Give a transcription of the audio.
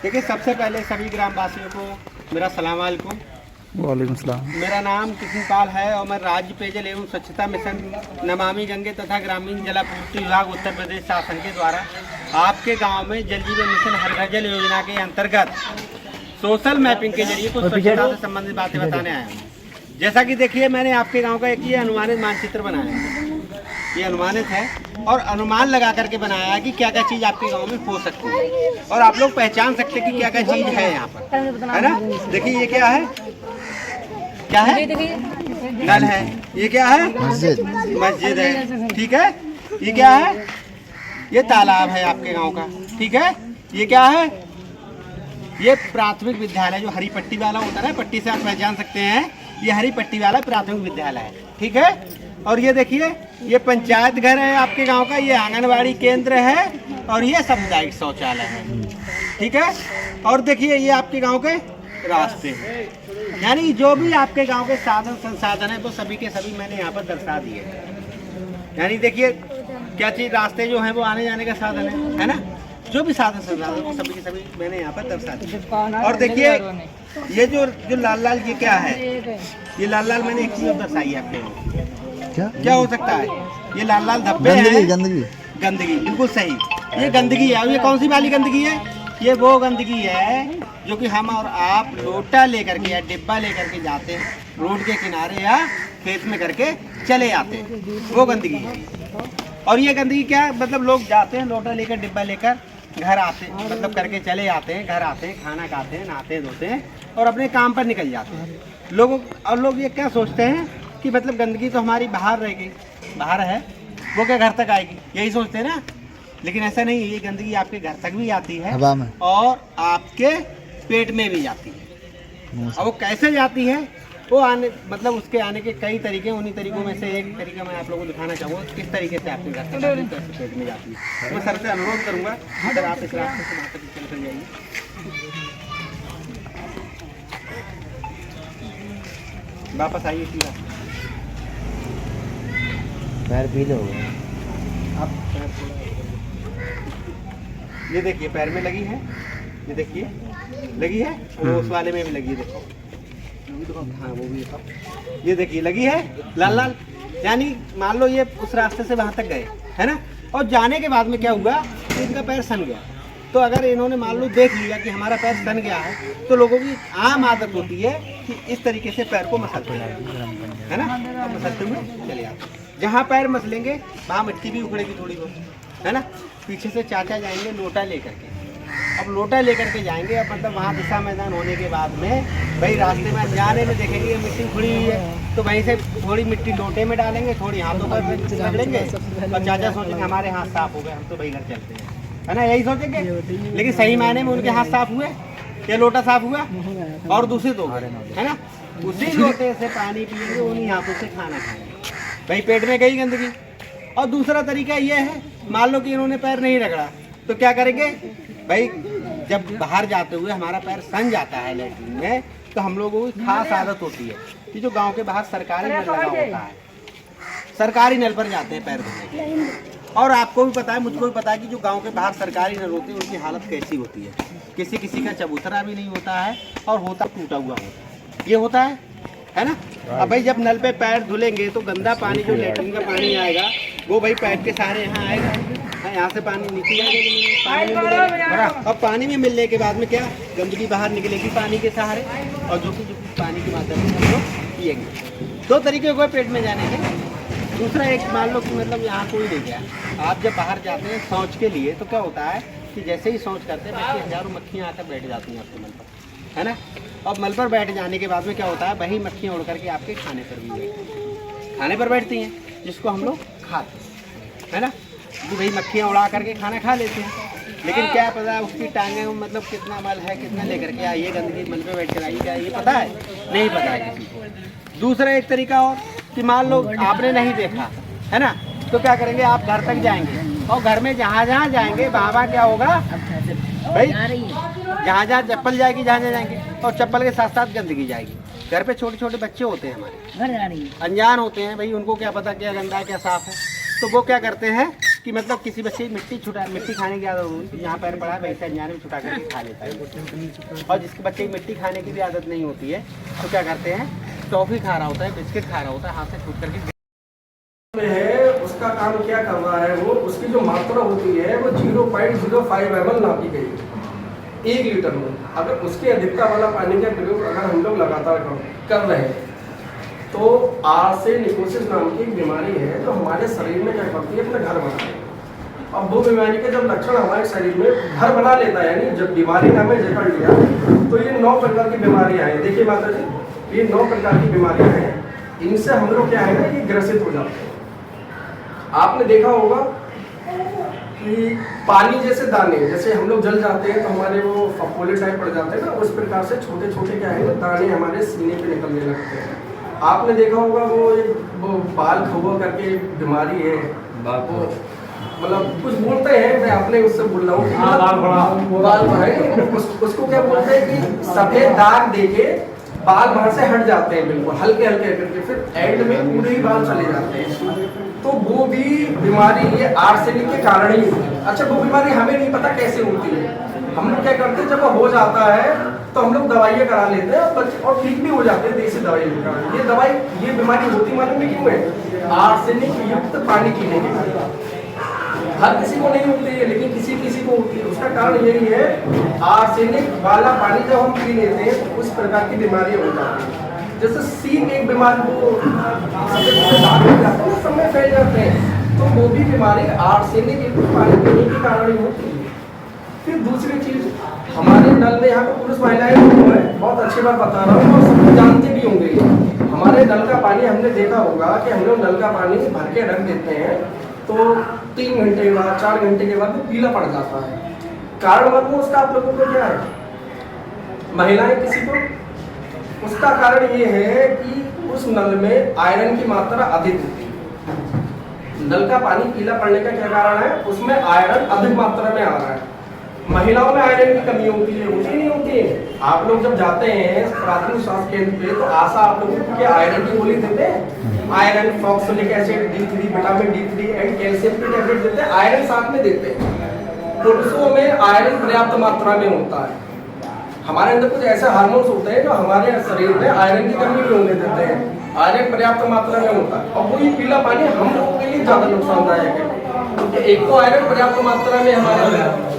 देखिए, सबसे पहले सभी ग्रामवासियों को मेरा सलाम वालेकुम। वालेकुम सलाम। मेरा नाम कृष्णपाल है और मैं राज्य पेयजल एवं स्वच्छता मिशन नमामि गंगे तथा ग्रामीण जलापूर्ति विभाग उत्तर प्रदेश शासन के द्वारा आपके गांव में जल जीवन मिशन हर घर जल योजना के अंतर्गत सोशल मैपिंग के जरिए कुछ स्वच्छता से संबंधित बातें बताने आया हूँ। जैसा कि देखिए, मैंने आपके गांव का एक ये अनुमानित मानचित्र बनाया है। ये अनुमानित है और अनुमान लगा करके बनाया है कि क्या क्या चीज़ आपके गांव में हो सकती है और आप लोग पहचान सकते हैं कि क्या क्या चीज़ है यहाँ पर, है ना। देखिए, ये क्या है, क्या है, नल है। ये क्या है, मस्जिद है। ठीक है। ये क्या है, ये तालाब है आपके गांव का। ठीक है। ये क्या है, ये प्राथमिक विद्यालय जो हरी पट्टी वाला होता है ना, पट्टी से आप पहचान सकते हैं, ये हरी पट्टी वाला प्राथमिक विद्यालय है। ठीक है। और ये देखिए, ये पंचायत घर है आपके गांव का, ये आंगनबाड़ी केंद्र है और ये सामुदायिक शौचालय है। ठीक है। और देखिए, ये आपके गांव के रास्ते हैं, यानी जो भी आपके गांव के साधन संसाधन है वो सभी के सभी मैंने यहाँ पर दर्शा दिए। यानी देखिए, क्या चीज़, रास्ते जो हैं वो आने जाने का साधन है ना। जो भी साधन संसाधन वो सभी के सभी मैंने यहाँ पर दर्शा दिए। और देखिए, ये जो लाल लाल ये क्या है, ये लाल लाल मैंने एक चीज़ दर्शाई है आपके क्या हो सकता है। ये लाल लाल धब्बे हैं, गंदगी बिल्कुल सही। ये गंदगी है। ये कौन सी वाली गंदगी है, ये वो गंदगी है जो कि हम और आप लोटा लेकर के या डिब्बा लेकर के जाते हैं रोड के किनारे या खेत में करके चले आते हैं, वो गंदगी है। और ये गंदगी क्या है, मतलब लोग जाते हैं लोटा लेकर डिब्बा लेकर घर आते हैं, मतलब करके चले आते हैं, घर आते हैं, खाना खाते हैं, नहाते हैं, धोते हैं और अपने काम पर निकल जाते हैं लोगों। और लोग ये क्या सोचते हैं कि मतलब गंदगी तो हमारी बाहर रह गई, बाहर है, वो क्या घर तक आएगी, यही सोचते हैं ना। लेकिन ऐसा नहीं है, ये गंदगी आपके घर तक भी आती है और आपके पेट में भी जाती है। और वो कैसे जाती है, वो आने मतलब उसके आने के कई तरीके, उन्हीं तरीकों में से एक तरीका मैं आप लोगों को दिखाना चाहूँगा किस तरीके से आपके घर तक आती है, कैसे पेट में जाती है। मैं सर से अनुरोध करूँगा अगर आप इस रास्ते से वहाँ तक चल कर जाइए। वापस आइए सीधा, पैर पीले हो गए। आप पैर, ये देखिए पैर में लगी है, ये देखिए लगी है, वो उस वाले में भी लगी है, देखो हाँ वो भी है। ये देखिए लगी है लाल लाल, यानी मान लो ये उस रास्ते से वहाँ तक गए, है ना। और जाने के बाद में क्या हुआ कि इनका पैर सन गया। तो अगर इन्होंने मान लो देख लिया कि हमारा पैर सन गया है, तो लोगों की आम आदत होती है कि इस तरीके से पैर को मसलते हैं, है ना। और मसलते हुए चले आते, जहाँ पैर मसलेंगे वहाँ मिट्टी भी उखड़ेगी थोड़ी बहुत, है ना। पीछे से चाचा जाएंगे लोटा लेकर के, अब लोटा लेकर के जाएंगे, अब मतलब वहाँ दिशा मैदान होने के बाद में भाई रास्ते में जाने में देखेंगे मिट्टी उखड़ी हुई है, तो वहीं से थोड़ी मिट्टी लोटे में डालेंगे, थोड़ी हाथों पर रगड़ेंगे और चाचा सोचेंगे हमारे हाथ साफ हो गए, हम तो भाई घर चलते हैं, है ना, यही सोचेंगे। लेकिन सही मायने में उनके हाथ साफ हुए, ये लोटा साफ हुआ और दूसरे तो है ना, उसी लोटे से पानी पिएंगे, उन्हीं हाथों से खाना खाएंगे, भाई पेट में गई गंदगी। और दूसरा तरीका ये है, मान लो कि इन्होंने पैर नहीं रगड़ा, तो क्या करेंगे भाई, जब बाहर जाते हुए हमारा पैर सन जाता है लैट्रिन में, तो हम लोगों की खास आदत होती है कि जो गांव के बाहर सरकारी नल लगा होता है, सरकारी नल पर जाते हैं पैर धोने। और आपको भी पता है, मुझको भी पता है कि जो गांव के बाहर सरकारी नल होते हैं उनकी हालत कैसी होती है। किसी किसी का चबूतरा भी नहीं होता है और होता टूटा हुआ होता है, ये होता है ना। अब भाई जब नल पे पैर धुलेंगे तो गंदा पानी जो लैट्रिन का पानी आएगा वो भाई पैर के सहारे यहाँ आएगा, यहाँ से पानी नीचे जाएगा, पानी में मिलेगा। अब पानी में मिलने के बाद में क्या, गंदगी बाहर निकलेगी पानी के सहारे, और जो कि पानी के माध्यम से हम लोग पिएंगे। दो तरीके हुए पेट में जाने के। दूसरा एक, मान लो कि मतलब यहाँ कोई नहीं गया, आप जब बाहर जाते हैं शौच के लिए, तो क्या होता है कि जैसे ही शौच करते हैं हजारों मक्खियाँ आकर बैठ जाती हैं आपके मल पर, है ना। अब मल पर बैठ जाने के बाद में क्या होता है, वही मक्खियाँ उड़ करके आपके खाने पर भी खाने पर बैठती हैं, जिसको हम लोग खाते हैं, है ना। कि भाई मक्खियाँ उड़ा करके खाना खा लेते हैं, लेकिन क्या पता उसकी टांगे मतलब कितना मल है, कितना लेकर के आई, ये गंदगी मल पे बैठ कर आई, क्या ये पता है, नहीं पता है किसी को। दूसरा एक तरीका और कि मान लो आपने नहीं देखा, है ना, तो क्या करेंगे, आप घर तक जाएंगे और घर में जहाँ जहाँ जाएंगे वहाँ क्या होगा भाई, जहाँ जहाँ चप्पल जाएगी, जहाँ जहाँ जाएंगे, और चप्पल के साथ साथ गंदगी जाएगी। घर पे छोटे छोटे बच्चे होते हैं हमारे, अनजान होते हैं भाई, उनको क्या पता क्या गंदा है क्या साफ है, तो वो क्या करते हैं जिसकी मतलब किसी बच्चे की मिट्टी खाने की आदत होती है, यहाँ पैर पड़ा है वैसे अनजाने में छुटा करके खा लेता है। और जिसके बच्चे की मिट्टी खाने की भी आदत नहीं होती है तो क्या करते हैं, टॉफी खा रहा होता है, बिस्किट खा रहा होता है, हाथ से छूट करके है उसका काम क्या कर रहा है, वो उसकी जो मात्रा होती है वो 0.05 ml नापी गई है 1 लीटर में। अगर उसके अधिकता वाला पानी का प्रयोग अगर हम लोग लगातार कर रहे हैं तो आर्सेनिकोसिस नाम की एक बीमारी है जो हमारे शरीर में क्या करती है, अपना घर बनाती है। अब वो बीमारी के जब लक्षण हमारे शरीर में घर बना लेता है, यानी जब बीमारी ने हमें जकड़ लिया तो ये 9 प्रकार की बीमारियां हैं। देखिए माता जी, ये 9 प्रकार की बीमारियां हैं, इनसे हम लोग क्या है ना, ये ग्रसित हो जाते हैं। आपने देखा होगा कि पानी जैसे दाने, जैसे हम लोग जल जाते हैं तो हमारे वो फफोले टाइप पड़ जाते हैं ना, उस प्रकार से छोटे छोटे क्या है दाने हमारे सीने पे निकलने लगते हैं। आपने देखा होगा वो बाल खवा करके बीमारी है, वो मतलब कुछ बोलते हैं, मैं अपने उससे बोल रहा हूँ बाल है उसको क्या बोलते हैं कि सफेद दाग देके बाल वहां से हट जाते हैं बिल्कुल हल्के हल्के करके, फिर एंड में पूरे ही बाल चले जाते हैं। तो वो भी बीमारी ये आर्सेनिक के कारण ही होती है। अच्छा, वो बीमारी हमें नहीं पता कैसे होती है, हम लोग क्या करते हैं जब वो हो जाता है तो हम लोग दवाइयाँ करा लेते हैं और ठीक भी हो जाते हैं देसी दवाई लेकर। ये बीमारी होती मालूम है क्यों है, आर्सेनिक युक्त पानी पीने के कारण। हर किसी को नहीं होती है लेकिन किसी किसी को होती है। उसका कारण यही है, आर्सेनिक वाला पानी जब हम पी लेते हैं तो उस प्रकार की बीमारियां हो जाती हैं। जैसे सीन एक बीमारी वो सब में फैल जाते हैं, तो वो भी बीमारी आर्सेनिक युक्त पानी पीने के कारण ही होती है। फिर दूसरी चीज, हमारे नल में यहाँ पे पुरुष महिलाएं बहुत अच्छी बात बता रहा हूँ और सब जानते भी होंगे। हमारे नल का पानी हमने देखा होगा कि हम लोग नल का पानी भर के रख देते हैं तो 3 घंटे के बाद 4 घंटे के बाद वो पीला पड़ जाता है। कारण मालूम उसका आप लोगों को क्या है, महिलाएं किसी को, उसका कारण ये है कि उस नल में आयरन की मात्रा अधिक होती है। नल का पानी पीला पड़ने का क्या कारण है, उसमें आयरन अधिक मात्रा में आ रहा है। महिलाओं में आयरन की कमी होती है, होती नहीं होती है। आप लोग जब जाते हैं प्राथमिक स्वास्थ्य केंद्र पे तो आशा आप लोगों को क्या आयरन की गोली देते हैं, iron, फॉस्फोलिक acid, D3, vitamin D3 and calcium की टैबलेट देते हैं, आयरन साथ में देते हैं। पुरुषों में आयरन पर्याप्त मात्रा में होता है। हमारे अंदर कुछ ऐसे हार्मोन्स होते हैं जो हमारे शरीर में आयरन की कमी भी होने देते हैं, आयरन पर्याप्त मात्रा में होता है। और वही पीला पानी हम लोगों के लिए ज्यादा नुकसानदायक है, क्योंकि एक तो आयरन पर्याप्त मात्रा में हमारे